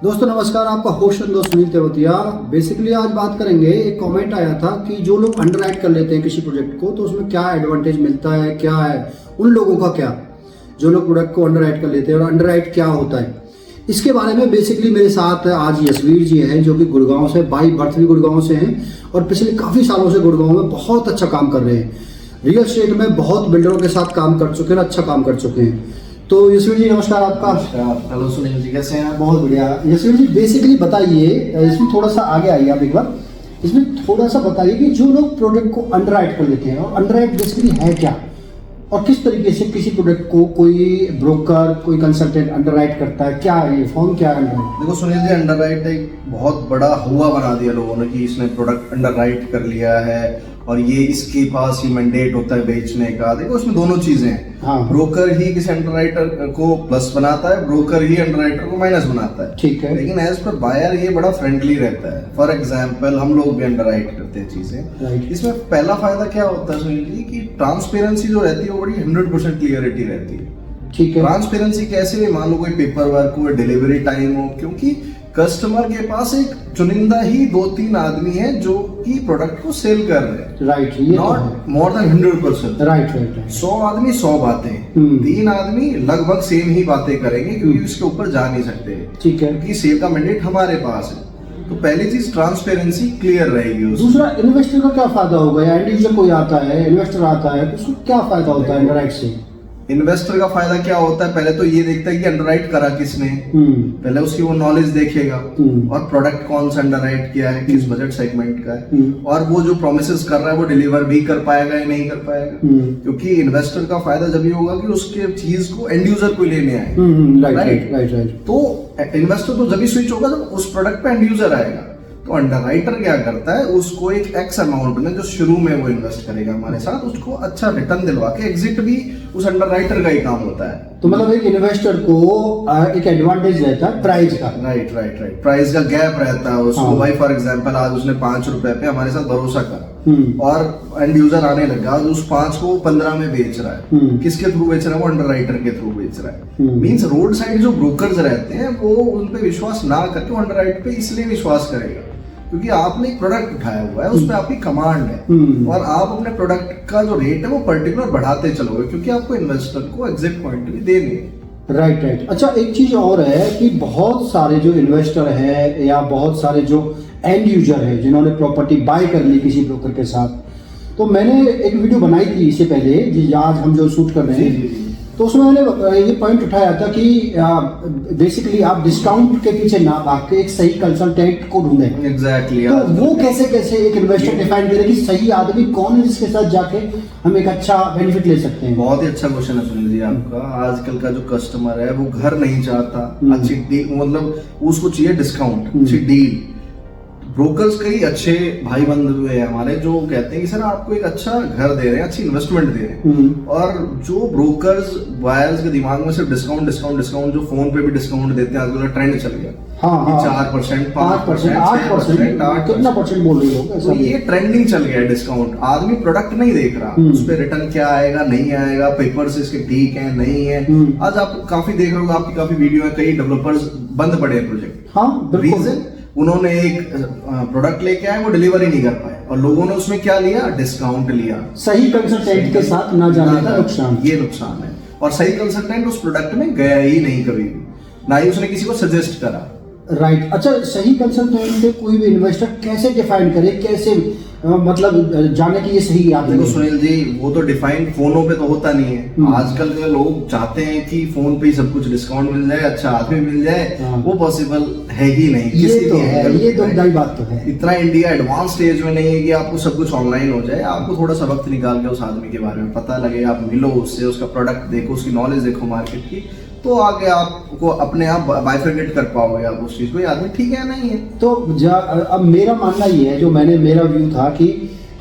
दोस्तों नमस्कार, आपका होस्ट दोस्त सुनील तेवतिया। बेसिकली आज बात करेंगे, एक कमेंट आया था कि जो लोग अंडरराइट कर लेते हैं किसी प्रोजेक्ट को तो उसमें क्या एडवांटेज मिलता है, क्या है उन लोगों का, क्या जो लोग प्रोडक्ट को अंडरराइट कर लेते हैं और अंडरराइट क्या होता है, इसके बारे में बेसिकली मेरे साथ आज यशवीर जी हैं जो कि गुड़गांव से, बाई बर्थ भी गुड़गांव से हैं और पिछले काफ़ी सालों से गुड़गांव में बहुत अच्छा काम कर रहे हैं। रियल एस्टेट में बहुत बिल्डरों के साथ काम कर चुके हैं, अच्छा काम कर चुके हैं। तो यशवीर जी नमस्कार आपका। हेलो सुनील जी, कैसे हैं? बहुत बढ़िया। यशवीर जी बेसिकली बताइए, इसमें थोड़ा सा आगे आइए आप एक बार, इसमें थोड़ा सा बताइए कि जो लोग प्रोडक्ट को अंडरराइट कर लेते हैं और अंडरराइट बेसिकली है क्या और किस तरीके से किसी प्रोडक्ट को कोई ब्रोकर, कोई कंसल्टेंट अंडरराइट करता है, क्या है ये फॉर्म, क्या है अंडरराइट? देखो सुनील जी, अंडरराइट एक बहुत बड़ा हुआ बना दिया लोगों ने कि इसने प्रोडक्ट अंडरराइट कर लिया है और ये इसके पास ही मैंडेट होता है बेचने का। देखो इसमें दोनों चीजें हैं। हाँ। ब्रोकर ही किसी अंडरराइटर को प्लस बनाता है, ब्रोकर ही अंडरराइटर को माइनस बनाता है। ठीक है। लेकिन एज पर बायर ये बड़ा फ्रेंडली रहता है। फॉर एग्जाम्पल हम लोग भी अंडरराइट करते हैं चीजें। राइट। इसमें पहला फायदा क्या होता है सुनील जी कि ट्रांसपेरेंसी जो रहती है वो बड़ी 100% क्लियरिटी रहती है। ठीक है। ट्रांसपेरेंसी कैसे? मान लो कोई पेपर वर्क हो, डिलीवरी टाइम हो, क्योंकि कस्टमर के पास एक चुनिंदा ही 2-3 आदमी है जो कि प्रोडक्ट को सेल कर रहे हैं। राइट, ये तो है। Not more than 100%। Right right right. 100 आदमी 100 बातें, 3 आदमी लगभग सेम ही बातें करेंगे क्योंकि इसके ऊपर जा नहीं सकते। ठीक है। क्योंकि सेल का मैंडेट हमारे पास है। तो पहली चीज ट्रांसपेरेंसी क्लियर रहेगी। दूसरा, इन्वेस्टर का क्या फायदा होगा? या एंड यूजर कोई आता है, इन्वेस्टर आता है, तो उसको क्या फायदा होता है अंडरराइट से? इन्वेस्टर का फायदा क्या होता है? पहले तो ये देखता है कि अंडरराइट करा किसने। पहले उसकी वो नॉलेज देखेगा और प्रोडक्ट कौन सा अंडरराइट किया है, किस बजट सेगमेंट का है और वो जो प्रोमिसेस कर रहा है वो डिलीवर भी कर पाएगा या नहीं कर पाएगा। क्योंकि इन्वेस्टर का फायदा जब ये होगा कि उसके चीज को एंड यूजर को लेने आए। Right right right. तो इन्वेस्टर तो जब भी स्विच होगा जब उस प्रोडक्ट पे एंड यूजर आएगा। तो अंडरराइटर क्या करता है, उसको एक एक्स अमाउंट में जो शुरू में वो इन्वेस्ट करेगा हमारे साथ, उसको अच्छा रिटर्न दिलवा के एग्जिट भी उस अंडरराइटर का ही काम होता है। तो मतलब एक इन्वेस्टर को एक एडवांटेज रहता है प्राइस का। Right right right. प्राइस का गैप रहता है उसको। हाँ। भाई फॉर एग्जांपल आज उसने 5 रुपए पे हमारे साथ भरोसा करा और एंड यूजर आने लगा, आज उस 5 को 15 में बेच रहा है। किसके थ्रू बेच रहा है? वो अंडरराइटर के थ्रू बेच रहा है। मींस रोड साइड जो ब्रोकर्स रहते हैं वो उन पे विश्वास ना करके अंडरराइट पे इसलिए विश्वास करेगा क्योंकि आपने एक प्रोडक्ट उठाया हुआ है, उस पर आपकी कमांड है और आप अपने प्रोडक्ट का जो रेट है वो पर्टिकुलर बढ़ाते चलोगे क्योंकि आपको इन्वेस्टर को एग्जैक्ट पॉइंट भी देनी है। Right right. अच्छा, एक चीज और है कि बहुत सारे जो इन्वेस्टर है या बहुत सारे जो एंड यूजर है जिन्होंने प्रॉपर्टी बाय कर ली किसी ब्रोकर के साथ, तो मैंने एक वीडियो बनाई थी इससे पहले जी, आज हम जो शूट कर रहे हैं, तो उसमें मैंने ये पॉइंट उठाया था कि बेसिकली आप डिस्काउंट के पीछे ना भाग के एक सही कंसल्टेंट को ढूंढें। एग्जैक्टली। तो वो कैसे एक इन्वेस्टर डिफाइन करे कि सही आदमी कौन है जिसके साथ जाके हम एक अच्छा बेनिफिट ले सकते हैं? बहुत ही अच्छा क्वेश्चन है सुनील जी आपका। आजकल का जो कस्टमर है वो घर नहीं चाहता, अच्छी डील, मतलब उसको चाहिए डिस्काउंट, अच्छी डील। ब्रोकर्स कई अच्छे भाई बंधु हैं हमारे जो कहते हैं कि सर आपको एक अच्छा घर दे रहे हैं, अच्छी इन्वेस्टमेंट दे रहे हैं। और जो ब्रोकर्स बायर्स के दिमाग में सिर्फ डिस्काउंट डिस्काउंट डिस्काउंट, जो फोन पे भी डिस्काउंट देते हैं, आजकल ट्रेंड चल गया। हाँ, 4%, 5%, 8%, 8%, कितना परसेंट बोल रहे हो? तो ये ट्रेंडिंग चल गया है डिस्काउंट। आदमी प्रोडक्ट नहीं देख रहा, उस पर रिटर्न क्या आएगा नहीं आएगा, पेपर्स इसके ठीक है नहीं है। आज आप काफी देख रहे हो, आपकी काफी वीडियो है, कई डेवलपर्स बंद पड़े हैं प्रोजेक्ट। हाँ, रीजन उन्होंने एक प्रोडक्ट लेके आए, वो डिलीवरी नहीं कर पाए और लोगों ने उसमें क्या लिया? डिस्काउंट लिया। सही कंसल्टेंट के साथ ना जाने का नुकसान, ये नुकसान है। और सही कंसल्टेंट उस प्रोडक्ट में गया ही नहीं कभी भी, ना ही उसने किसी को सजेस्ट करा। राइट। अच्छा, सही कंसल्टेंट कोई भी इन्वेस्टर कैसे डिफाइन करे, कैसे मतलब जाने की ये सही आदमी? देखो सुनील जी, वो तो डिफाइंड फोनों पे तो होता नहीं है। आजकल के लोग चाहते हैं कि फोन पे ही सब कुछ डिस्काउंट मिल जाए, अच्छा आदमी मिल जाए, वो पॉसिबल है ही नहीं। ये तो है, ये दुखदाई बात तो है। इतना इंडिया एडवांस स्टेज में नहीं है कि आपको सब कुछ ऑनलाइन हो जाए। आपको थोड़ा सा वक्त निकाल के उस आदमी के बारे में पता लगे, आप मिलो उससे, उसका प्रोडक्ट देखो, उसकी नॉलेज देखो मार्केट की, तो आगे आपको अपने आप बाइफरकेट कर पाओगे आप उस चीज को, ये आदमी ठीक है नहीं है। तो अब मेरा मानना ये है, जो मेरा व्यू था कि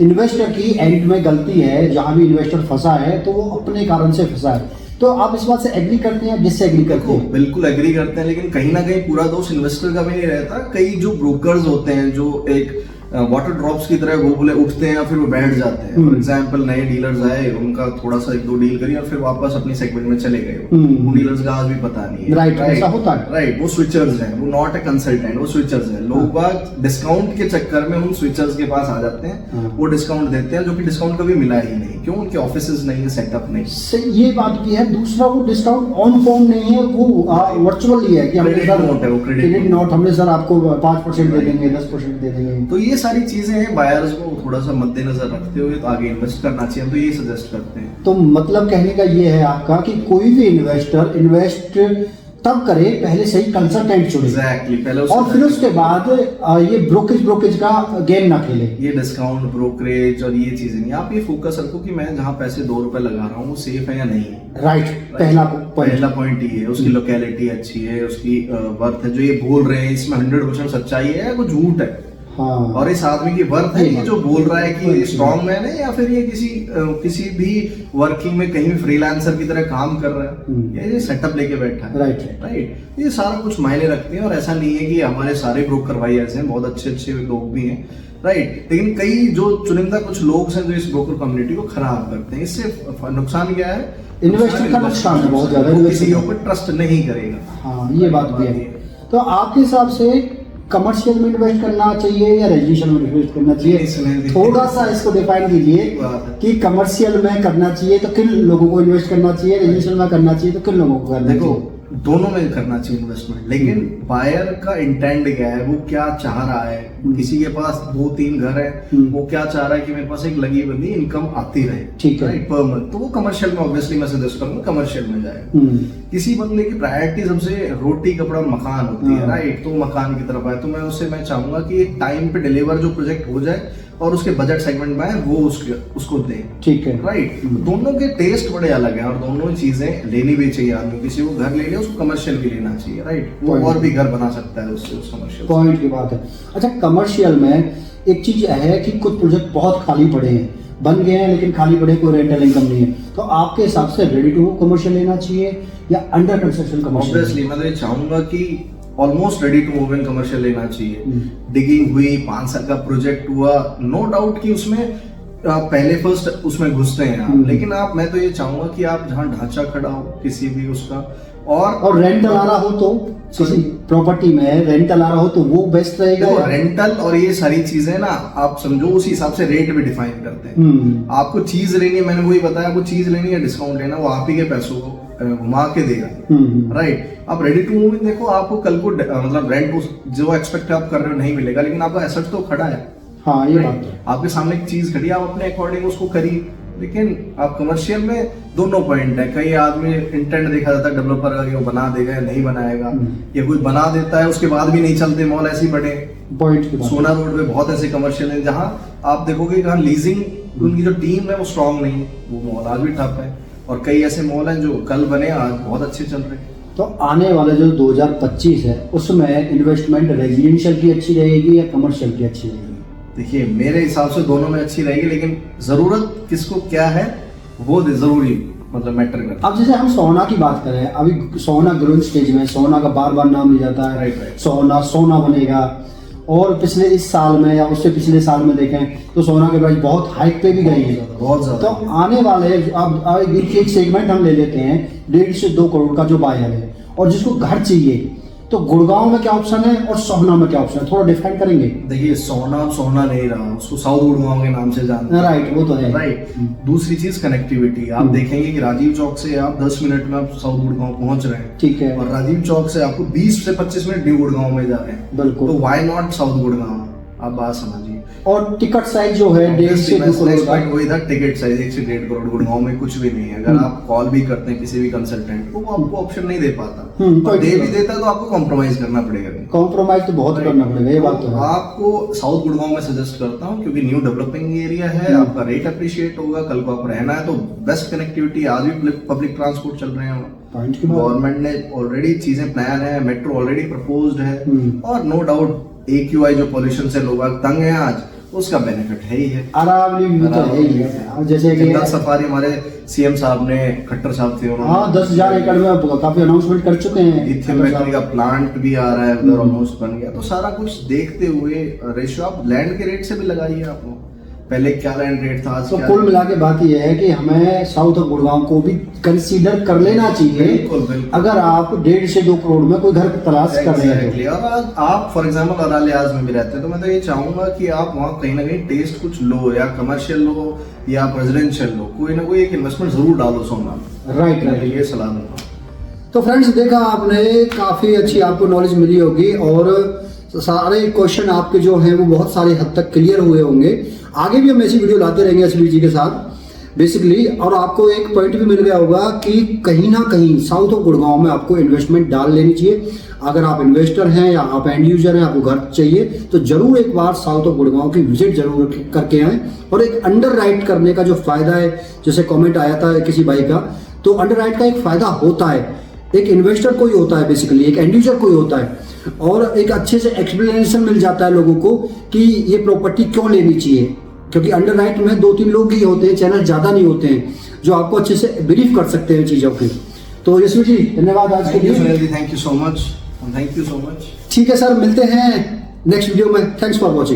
इन्वेस्टर की एंड में गलती है, जहां भी इन्वेस्टर फंसा है तो वो अपने कारण से फंसा है। तो आप इस बात से एग्री करते हैं या डिसएग्री करते हैं? बिल्कुल एग्री करते हैं, लेकिन कहीं ना कहीं पूरा दोष इन्वेस्टर का भी नहीं रहता। कई जो ब्रोकर्स होते हैं जो एक वाटर ड्रॉप्स की तरह वो बोले उठते हैं और फिर वो बैठ जाते हैं। फॉर एग्जांपल नए डीलर्स आए, उनका थोड़ा सा 1-2 डील करी और फिर वापस अपनी सेगमेंट में चले गए। उन डीलर्स का आज भी पता नहीं है। राइट, ऐसा होता है। राइट, वो स्विचर्स हैं, वो नॉट ए कंसल्टेंट, वो स्विचर्स हैं। लोग बाग डिस्काउंट के चक्कर में उन स्विचर्स के पास आ जाते हैं, वो डिस्काउंट देते हैं जो कि डिस्काउंट कभी मिला ही नहीं। क्यों? उनके ऑफिसेज नहीं है, सेटअप नहीं। ये बात भी है। दूसरा, वो डिस्काउंट ऑन फॉर्म नहीं है, वो वर्चुअली है कि क्रेडिट नोट है, वो क्रेडिट नोट, हमने सर आपको 5% दे देंगे, 10% दे देंगे। तो ये सारी चीजें हैं, बायर्स को थोड़ा सा मद्देनजर रखते हुए तो आगे इन्वेस्ट करना चाहिए। हम तो ये सजेस्ट करते हैं। तो मतलब कहने का ये है आपका कि कोई भी इन्वेस्टर इन्वेस्ट तब करे, पहले सही कंसल्टेंट चुने। एग्जैक्टली, पहले और फिर उसके बाद ये ब्रोकेज का गेम ना खेले। ये डिस्काउंट, ब्रोकरेज और ये चीजें नहीं। आप ये फोकस रखो कि मैं जहाँ पैसे 2 रुपए लगा रहा हूँ वो सेफ है या नहीं है। राइट, पहला पॉइंट ये है। उसकी लोकेलिटी अच्छी है, उसकी वर्थ है। जो ये बोल रहे हैं इसमें 100% सच्चाई है, वो झूठ है। हाँ। और इस आदमी की वर्थ है ये जो बोल रहा है कि स्ट्रॉन्ग मैन है, या फिर ये किसी भी वर्किंग में कहीं भी फ्रीलांसर की तरह काम कर रहा है, या ये सेटअप लेके बैठा है। राइट, ये सारा कुछ मायने रखते हैं। और ऐसा नहीं है कि हमारे सारे ब्रोकर भाई ऐसे हैं, बहुत अच्छे लोग भी हैं। राइट, लेकिन कई जो चुनिंदा कुछ लोग हैं जो इस ब्रोकर कम्युनिटी को खराब करते हैं। इससे नुकसान क्या है? इन्वेस्टर का नुकसान है बहुत ज्यादा। किसी के ऊपर ट्रस्ट नहीं करेगा। हाँ, ये बात भी है। तो आपके हिसाब से कमर्शियल में इन्वेस्ट करना चाहिए या रेजिडेंशियल में इन्वेस्ट करना चाहिए? थोड़ा सा इसको डिफाइन कीजिए कि कमर्शियल में करना चाहिए तो किन लोगों को इन्वेस्ट करना चाहिए, रेजिडेंशियल में करना चाहिए तो किन लोगों को करना चाहिए? दोनों में करना चाहिए इन्वेस्टमेंट, लेकिन बायर का इंटेंट क्या है, वो क्या चाह रहा है। किसी के पास 2-3 घर है, वो क्या चाह रहा है कि मेरे पास एक लगी बंदी इनकम आती रहे, ठीक है, पर मंथ, तो वो कमर्शियल में ऑब्वियसली मैं सजेस्ट करूंगा कमर्शियल में जाए। किसी बंदे की प्रायोरिटी सबसे रोटी कपड़ा मकान होती है, राइट, तो मकान की तरफ आए, तो मैं चाहूंगा कि एक टाइम पे डिलीवर जो प्रोजेक्ट हो जाए और उसके बजट सेगमेंट में आए, वो उसको दे। ठीक है, राइट। दोनों के टेस्ट बड़े अलग हैं और दोनों चीजें लेनी भी चाहिए आदमी। किसी को घर ले लिया, उसको कमर्शियल भी लेना चाहिए, राइट, वो और भी घर बना सकता है उससे, उस कमर्शियल। पॉइंट की बात है। अच्छा, कमर्शियल में एक चीज है कि कुछ प्रोजेक्ट बहुत खाली पड़े हैं, बन गए हैं लेकिन खाली पड़े, कोई रेंटल इनकम नहीं है, तो आपके हिसाब से रेडी टू कमर्शियल लेना चाहिए या अंडर कंस्ट्रक्शन कमर्शियल? ऑब्वियसली मैं तो ये चाहूंगा कि almost ready to move in commercial लेना चाहिए। डिगिंग हुई, 5 साल का प्रोजेक्ट हुआ, नो डाउट कि उसमें पहले फर्स्ट उसमें घुसते हैं आप, लेकिन मैं तो ये चाहूंगा कि आप जहाँ ढांचा खड़ा हो किसी भी उसका, और रेंटल आ रहा हो तो किसी प्रॉपर्टी में रेंटल आ रहा हो तो वो बेस्ट रहेगा। रेंटल और ये सारी चीजें ना आप समझो उस हिसाब से रेट भी डिफाइन करते हैं। आपको चीज लेनी है, मैंने वही बताया, आपको चीज लेनी है, डिस्काउंट लेना, वो आप ही के पैसों को घुमा के देगा, राइट। आप रेडी टू मूव इन देखो, आपको कल को मतलब रेंट जो एक्सपेक्ट आप कर रहे हो नहीं मिलेगा, लेकिन आपका एसेट तो खड़ा है। हाँ, ये बात है। आपके सामने एक चीज खड़ी है, आप अपने अकॉर्डिंग उसको करिए। लेकिन आप कमर्शियल में दोनों पॉइंट है। कई आदमी इंटेंट देखा जाता है डेवलपर का कि वो बना देगा या नहीं बनाएगा, या कोई बना देता है उसके बाद भी नहीं चलते मॉल, ऐसे बड़े पॉइंट। सोना रोड पे बहुत ऐसे कमर्शियल है जहाँ आप देखोगे कि लीजिंग उनकी जो टीम है वो स्ट्रांग नहीं है, वो मॉल आज भी ठप है। और कई ऐसे मॉल हैं जो कल बने आज बहुत अच्छे चल रहे हैं। तो आने वाले जो 2025 है उसमें इन्वेस्टमेंट रेजिडेंशियल की अच्छी रहेगी या कमर्शियल की अच्छी रहेगी? देखिए, मेरे हिसाब से दोनों में अच्छी रहेगी, लेकिन जरूरत किसको क्या है वो जरूरी मतलब मैटर करता है। अब जैसे हम सोना की बात करें, अभी सोना ग्रोइंग स्टेज में, सोना का बार बार नाम लिया जाता है, सोना बनेगा। और पिछले इस साल में या उससे पिछले साल में देखें तो सोना के प्राइस बहुत हाइक पे भी गई है, बहुत ज्यादा। तो आने वाले अब एक सेगमेंट हम ले लेते हैं 1.5 से 2 करोड़ का जो बायर है और जिसको घर चाहिए, तो गुड़गांव में क्या ऑप्शन है और सोहना में क्या ऑप्शन है, थोड़ा डिफाइन करेंगे? देखिए, सोना नहीं रहा, उसको साउथ गुड़गांव के नाम से जानते हैं, राइट, वो तो है, राइट। दूसरी चीज कनेक्टिविटी। आप देखेंगे कि राजीव चौक से आप 10 मिनट में आप साउथ गुड़गांव पहुंच रहे हैं, ठीक है, और राजीव चौक से आपको 20 से 25 मिनट न्यू गुड़गांव में जा रहे हैं, बिल्कुल। तो व्हाई नॉट साउथ गुड़गांव? आप बात समझिए। और टिकट साइज जो है 1.5 से 2 करोड़, वही था टिकट साइज 1 से 1.5 करोड़। गुड़गांव में कुछ भी नहीं है। अगर आप कॉल भी करते हैं किसी भी कंसल्टेंट को, वो आपको ऑप्शन नहीं दे पाता, दे भी देता तो आपको कॉम्प्रोमाइज करना पड़ेगा। कॉम्प्रोमाइज तो बहुत करना पड़ेगा, ये बात तो है। आपको साउथ गुड़गांव में सजेस्ट करता हूँ, क्योंकि न्यू डेवलपिंग एरिया है, आपका रेट अप्रिशिएट होगा, कल को आप रहना है तो बेस्ट कनेक्टिविटी। आज भी पब्लिक ट्रांसपोर्ट चल रहे हैं, गवर्नमेंट ने ऑलरेडी चीजें प्लान है, मेट्रो ऑलरेडी प्रपोज्ड है, और नो डाउट AQI जो पॉल्यूशन से लोग तंग हैं आज, उसका बेनिफिट है ही है। अरावली व्यू तो है ही है। जैसे कि जंगल सफारी हमारे सीएम साहब ने, खट्टर साहब थे, उन्होंने 10,000 एकड़ में काफी अनाउंसमेंट कर चुके हैं। लिथियम बैटरी का प्लांट भी आ रहा है उधर, ऑलमोस्ट बन गया। तो सारा कुछ देखते हुए रेशियो आप लैंड के रेट से भी लगाइए। आप पहले क्या लैंड रेट था, आज तो क्या कुल मिला के बात यह है कि हमें साउथ ऑफ गुड़गांव को भी कंसीडर कर लेना चाहिए। बिल्कुल, बिल्कुल। अगर आप 1.5 से 2 करोड़ में कोई घर तलाश कर रहे हैं। और आज आप फॉर एग्जांपल अरालियाज में भी रहते हैं, तो मैं तो ये चाहूंगा कि आप वहाँ कहीं ना कहीं टेस्ट कुछ लो, या कमर्शियल लो या रेजिडेंशियल लो, कोई ना कोई एक इन्वेस्टमेंट जरूर डालो सोना में। राइट, ये सलाह दूंगा। तो फ्रेंड्स, देखा आपने, काफी अच्छी आपको नॉलेज मिली होगी और सारे क्वेश्चन आपके जो हैं वो बहुत सारे हद तक क्लियर हुए होंगे। आगे भी हम ऐसी वीडियो लाते रहेंगे एसबी जी के साथ बेसिकली। और आपको एक पॉइंट भी मिल गया होगा कि कहीं ना कहीं साउथ ऑफ गुड़गांव में आपको इन्वेस्टमेंट डाल लेनी चाहिए। अगर आप इन्वेस्टर हैं या आप एंड यूजर हैं, आपको घर चाहिए, तो जरूर एक बार साउथ ऑफ गुड़गांव की विजिट जरूर करके आएँ। और एक अंडर राइट करने का जो फायदा है, जैसे कॉमेंट आया था किसी भाई का, तो अंडर राइट का एक फायदा होता है। एक इन्वेस्टर को ही होता है बेसिकली, एक एंड यूजर को ही होता है। और एक अच्छे से एक्सप्लेनेशन मिल जाता है लोगों को कि ये प्रॉपर्टी क्यों लेनी चाहिए, क्योंकि अंडर राइट में 2-3 लोग ही होते हैं, चैनल ज़्यादा नहीं होते हैं जो आपको अच्छे से ब्रीफ कर सकते हैं चीज़ों की। तो यशवी जी, धन्यवाद आज के लिए। Thank you so much. Thank you so much. ठीक है सर, मिलते हैं नेक्स्ट वीडियो में। Thanks for watching.